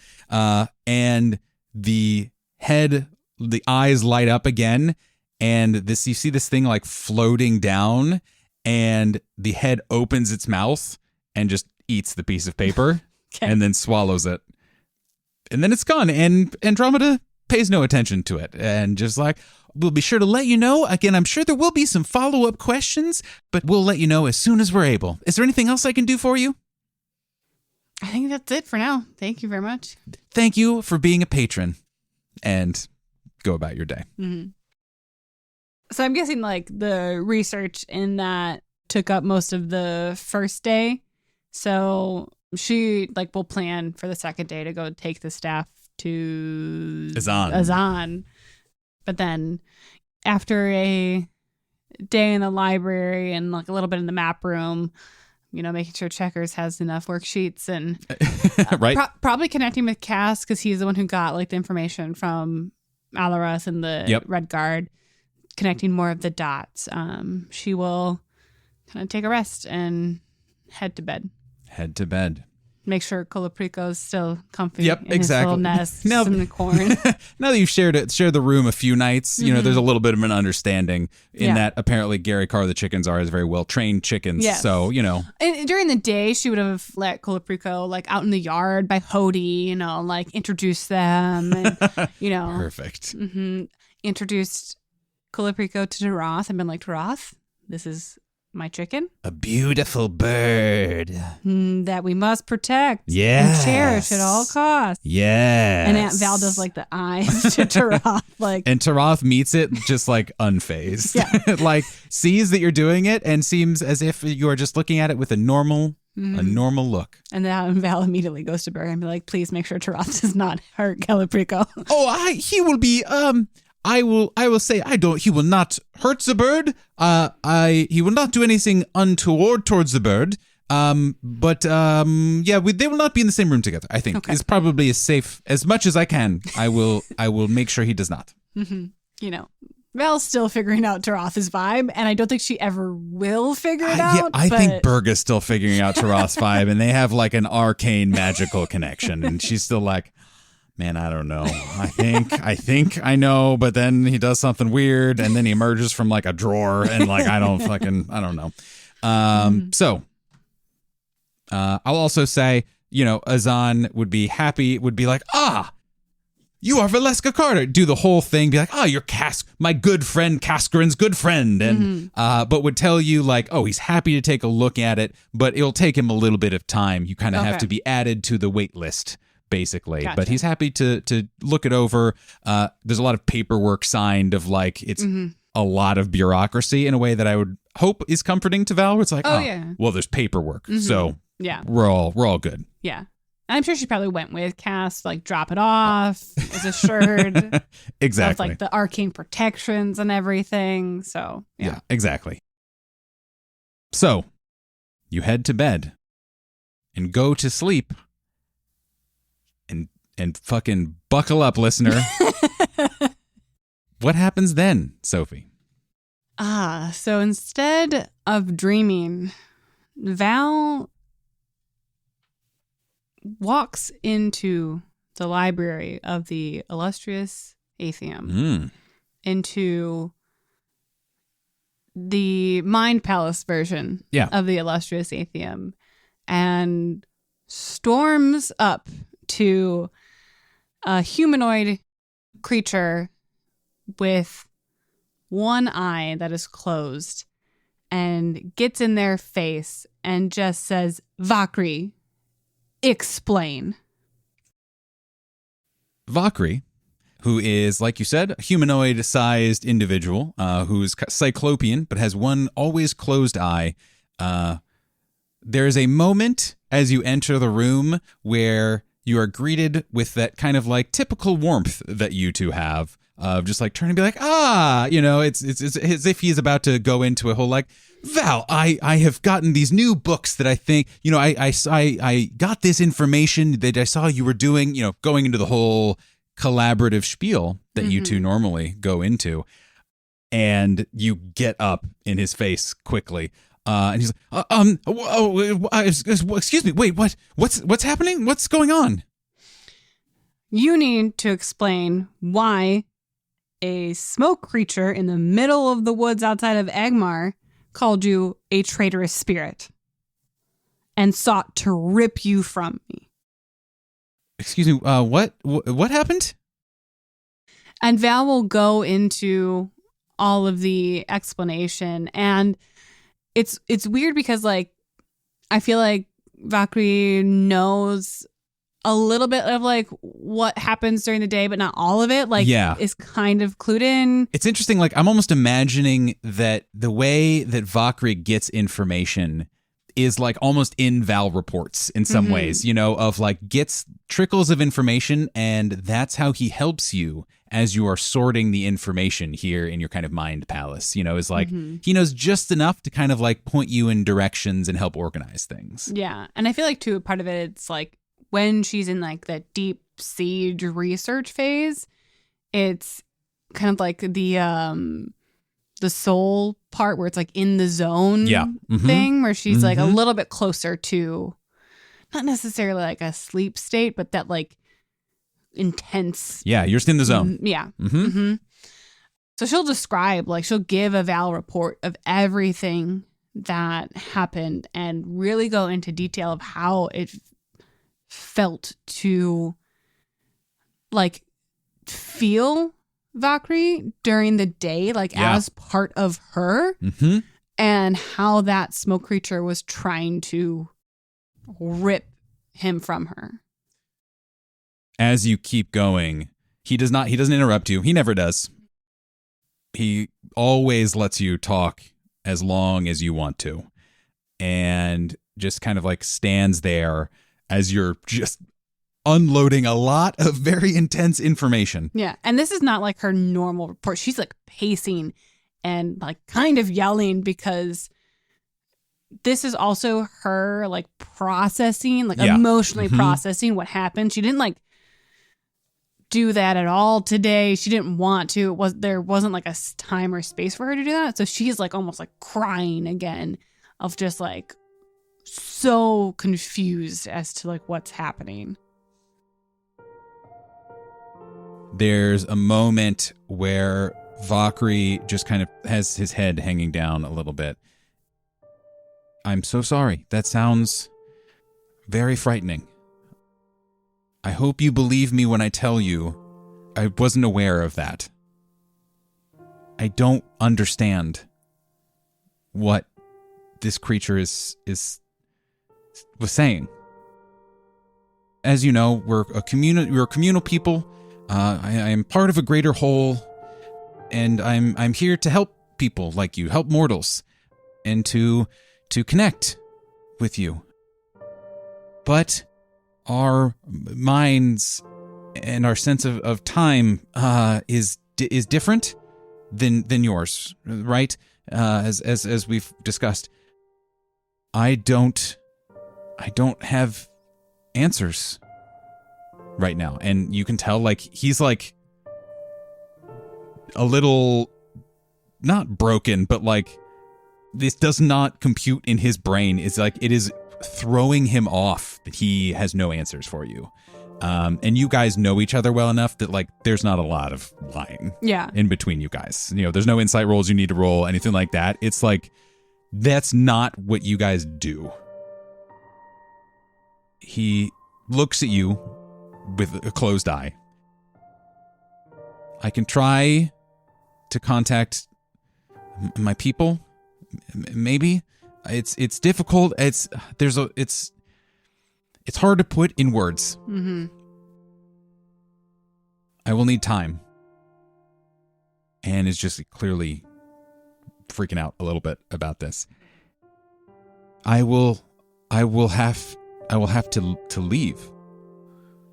And the head, the eyes light up again. And this, you see this thing like floating down, and the head opens its mouth and just eats the piece of paper and then swallows it. And then it's gone. And Andromeda pays no attention to it and just like, we'll be sure to let you know. Again, I'm sure there will be some follow-up questions, but we'll let you know as soon as we're able. Is there anything else I can do for you? I think that's it for now. Thank you very much. Thank you for being a patron, and go about your day. Mm-hmm. So I'm guessing like the research in that took up most of the first day. So she like will plan for the second day to go take the staff to Azan. But then after a day in the library and like a little bit in the map room, you know, making sure Checkers has enough worksheets and right. Probably connecting with Cass because he's the one who got like the information from Alaras and the Red Guard. Connecting more of the dots. She will kind of take a rest and head to bed. Make sure Colaprico's still comfy in his little nest in the corn. Now that you've shared the room a few nights, you know, there's a little bit of an understanding in that apparently Gary Carr, the chickens are very well-trained chickens. Yes. So, you know. And during the day, she would have let Colaprico like out in the yard by Hody, you know, like introduce them and, you know. Perfect. Introduced Colaprico to Taroth and been like, Taroth, this is my chicken. A beautiful bird. That we must protect. Yes. And cherish at all costs. Yes. And Aunt Val does like the eyes to Taroth. Like, and Taroth meets it just like unfazed. Yeah. Like sees that you're doing it and seems as if you are just looking at it with a normal look. And then Val immediately goes to Berg and be like, please make sure Taroth does not hurt Colaprico. He will be, I will say he will not hurt the bird. He will not do anything untoward towards the bird. But they will not be in the same room together. I think is probably as safe as much as I can. I will make sure he does not. You know, Val's still figuring out Taroth's vibe, and I don't think she ever will figure it out. Yeah, I think Berg is still figuring out Taroth's vibe, and they have like an arcane magical connection, and she's still like, man, I don't know. I think I know, but then he does something weird, and then he emerges from like a drawer, and like I don't know. So I'll also say, you know, Azan would be happy, would be like, you are Valeska Carter. Do the whole thing, be like, you're my good friend, Kaskarin's good friend, and but would tell you like, he's happy to take a look at it, but it'll take him a little bit of time. You kind of have to be added to the wait list. Basically, Gotcha. But he's happy to look it over. There's a lot of paperwork signed of like it's a lot of bureaucracy in a way that I would hope is comforting to Val. Where it's like, well, there's paperwork, so we're all good. Yeah, I'm sure she probably went with Cass, like drop it off, was assured exactly of like the arcane protections and everything. So yeah, exactly. So you head to bed and go to sleep. And fucking buckle up, listener. What happens then, Sophie? So instead of dreaming, Val walks into the library of the illustrious Atheum, into the Mind Palace version of the illustrious Atheum, and storms up to a humanoid creature with one eye that is closed and gets in their face and just says, Vakri, explain. Vakri, who is, like you said, a humanoid-sized individual who's cyclopean but has one always closed eye. There is a moment as you enter the room where you are greeted with that kind of like typical warmth that you two have, of just like turning to be like, it's as if he's about to go into a whole like, Val, I have gotten these new books that I think, I got this information that I saw you were doing, going into the whole collaborative spiel that you two normally go into, and you get up in his face quickly. And he's like, excuse me, wait, what's happening? What's going on? You need to explain why a smoke creature in the middle of the woods outside of Agmar called you a traitorous spirit and sought to rip you from me. Excuse me, what happened? And Val will go into all of the explanation, and it's weird because like I feel like Vakri knows a little bit of like what happens during the day, but not all of it. Like, is kind of clued in. It's interesting. Like, I'm almost imagining that the way that Vakri gets information is like almost in Val reports in some ways, of like gets trickles of information, and that's how he helps you as you are sorting the information here in your kind of mind palace, is like he knows just enough to kind of like point you in directions and help organize things. Yeah. And I feel like too, part of it, it's like when she's in like that deep siege research phase, it's kind of like the soul part where it's like in the zone thing where she's like a little bit closer to not necessarily like a sleep state, but that like intense. Yeah, you're just in the zone. So she'll describe, like she'll give a Val report of everything that happened and really go into detail of how it felt to like feel Vakri during the day, like as part of her, and how that smoke creature was trying to rip him from her. As you keep going, he doesn't interrupt you. He never does. He always lets you talk as long as you want to, and just kind of like stands there as you're just unloading a lot of very intense information. Yeah. And this is not like her normal report. She's like pacing and like kind of yelling because this is also her like processing, like emotionally processing what happened. She didn't like do that at all today. She didn't want to. There wasn't like a time or space for her to do that. So she's like almost like crying again of just like so confused as to like what's happening. There's a moment where Vakri just kind of has his head hanging down a little bit. I'm so sorry. That sounds very frightening. I hope you believe me when I tell you I wasn't aware of that. I don't understand what this creature was saying. As you know, we're a communal people. I am part of a greater whole, and I'm here to help people like you, help mortals, and to connect with you. But our minds and our sense of time is different than yours, right? As we've discussed, I don't have answers right now, and you can tell like he's like a little not broken, but like this does not compute in his brain. It's like it is throwing him off that he has no answers for you. And you guys know each other well enough that like there's not a lot of lying in between you guys. There's no insight rolls you need to roll, anything like that. It's like that's not what you guys do. He looks at you with a closed eye. I can try to contact my people. Maybe it's difficult. It's hard to put in words. Mm-hmm. I will need time. Anne is just clearly freaking out a little bit about this. I will have to leave.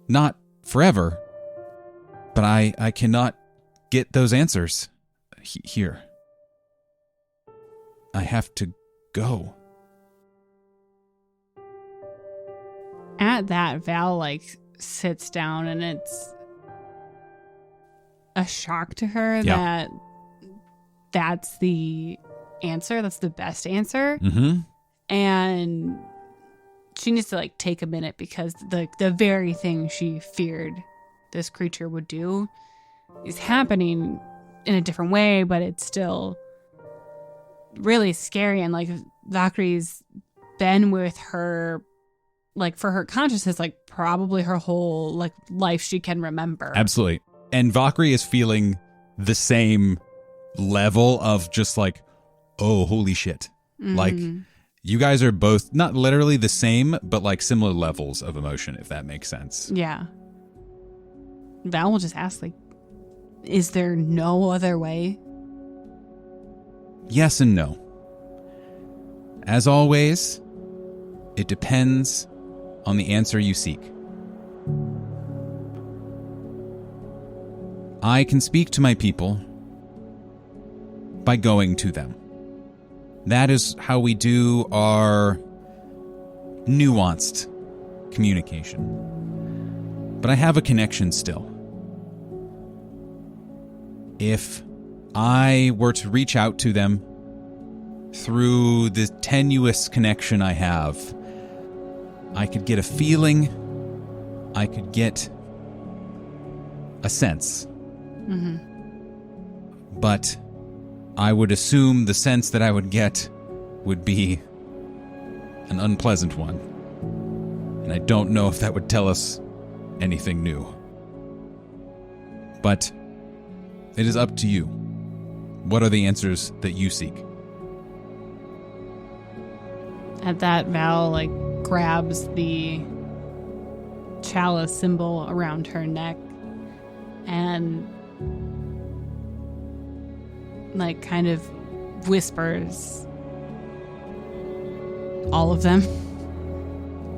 Not forever, but I cannot get those answers here. I have to go. At that, Val sits down, and it's a shock to her that that's the answer. That's the best answer. Mm-hmm. And she needs to take a minute, because the very thing she feared this creature would do is happening in a different way, but it's still really scary. And Valkyrie's been with her for her consciousness probably her whole life she can remember. Absolutely. And Valkyrie is feeling the same level of just oh, holy shit. Mm-hmm. You guys are both not literally the same, but similar levels of emotion, if that makes sense. Yeah. Val will just ask, is there no other way? Yes and no. As always, it depends on the answer you seek. I can speak to my people by going to them. That is how we do our nuanced communication. But I have a connection still. If I were to reach out to them through the tenuous connection I have, I could get a feeling, I could get a sense. Mm-hmm. But I would assume the sense that I would get would be an unpleasant one. And I don't know if that would tell us anything new. But it is up to you. What are the answers that you seek? At that, Val grabs the chalice symbol around her neck and kind of whispers all of them,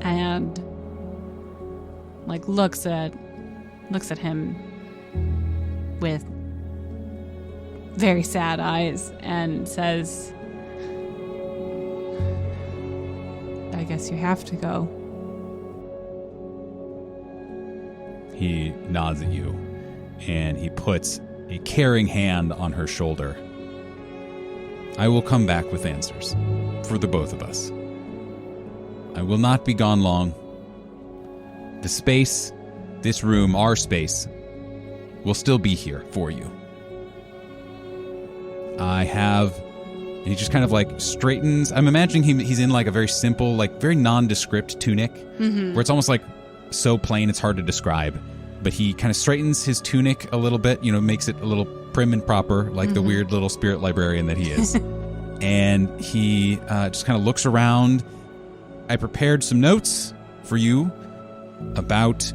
and looks at him with very sad eyes and says, I guess you have to go. He nods at you, and he puts a caring hand on her shoulder. I will come back with answers for the both of us. I will not be gone long. The space, this room, our space, will still be here for you. He just kind of straightens. I'm imagining he's in a very simple, very nondescript tunic, where it's almost so plain it's hard to describe. But he kind of straightens his tunic a little bit, makes it a little prim and proper, the weird little spirit librarian that he is. And he just kind of looks around. I prepared some notes for you about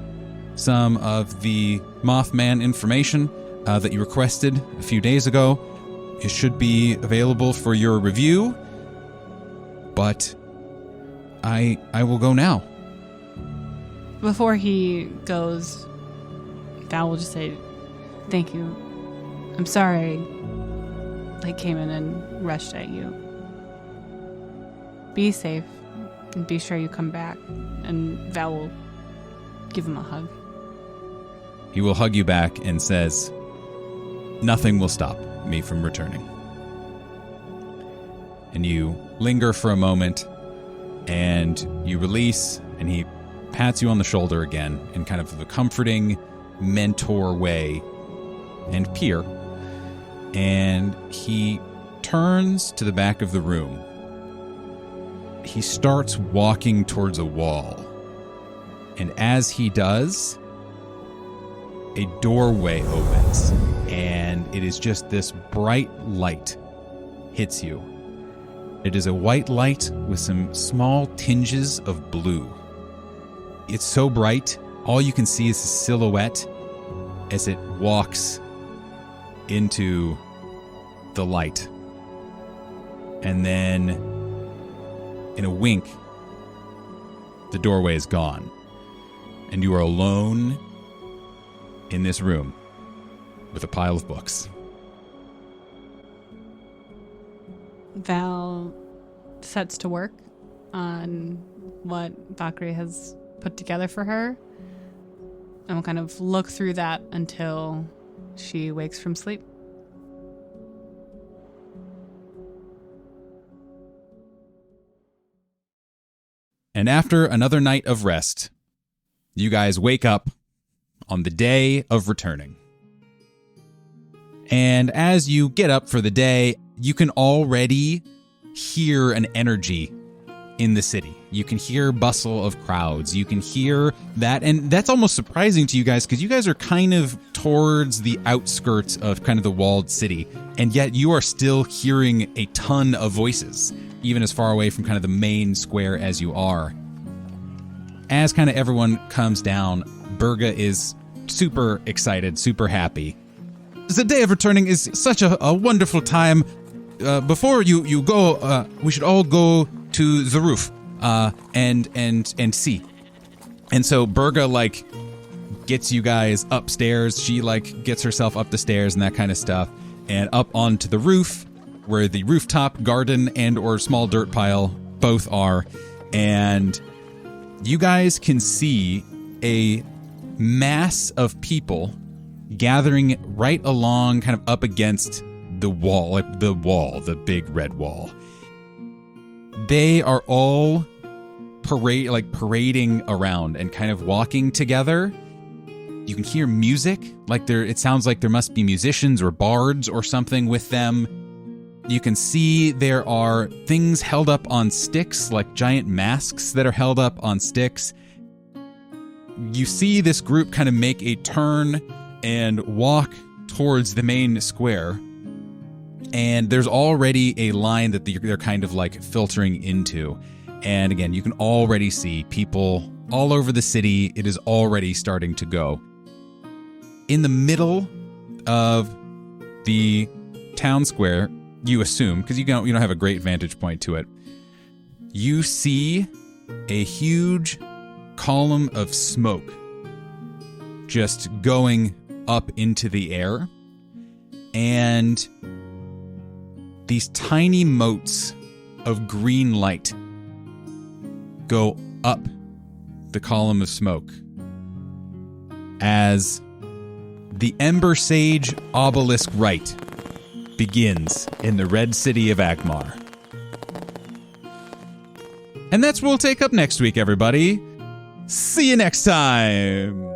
some of the Mothman information that you requested a few days ago. It should be available for your review, but I will go now. Before he goes, Val will just say, thank you. I'm sorry I came in and rushed at you. Be safe, and be sure you come back. And Val will give him a hug. He will hug you back and says, nothing will stop me from returning. And you linger for a moment, and you release, and he pats you on the shoulder again in kind of the comforting mentor way, and peer. And he turns to the back of the room. He starts walking towards a wall. And as he does, a doorway opens, and it is just this bright light hits you. It is a white light with some small tinges of blue. It's so bright, all you can see is a silhouette as it walks into the light. And then, in a wink, the doorway is gone. And you are alone in this room with a pile of books. Val sets to work on what Valkyrie has put together for her, and will kind of look through that until she wakes from sleep. And after another night of rest, you guys wake up on the day of returning. And as you get up for the day, you can already hear an energy in the city. You can hear bustle of crowds. You can hear that. And that's almost surprising to you guys because you guys are kind of towards the outskirts of kind of the walled city. And yet you are still hearing a ton of voices, even as far away from kind of the main square as you are. As kind of everyone comes down, Berga is super excited, super happy. The day of returning is such a wonderful time. Before you go, we should all go to the roof and see. And so Berga gets you guys upstairs. She gets herself up the stairs and that kind of stuff, and up onto the roof where the rooftop garden and or small dirt pile both are, and you guys can see a mass of people gathering right along, kind of up against the wall, the big red wall. They are all parading around and kind of walking together. You can hear music, it sounds like there must be musicians or bards or something with them. You can see there are things held up on sticks, like giant masks that are held up on sticks. You see this group kind of make a turn and walk towards the main square. And there's already a line that they're kind of filtering into. And again, you can already see people all over the city. It is already starting to go. In the middle of the town square, you assume, because you don't have a great vantage point to it, you see a huge column of smoke just going up into the air, and these tiny motes of green light go up the column of smoke as the Ember Sage obelisk rite begins in the Red City of Agmar. And that's what we'll take up next week, everybody. See you next time!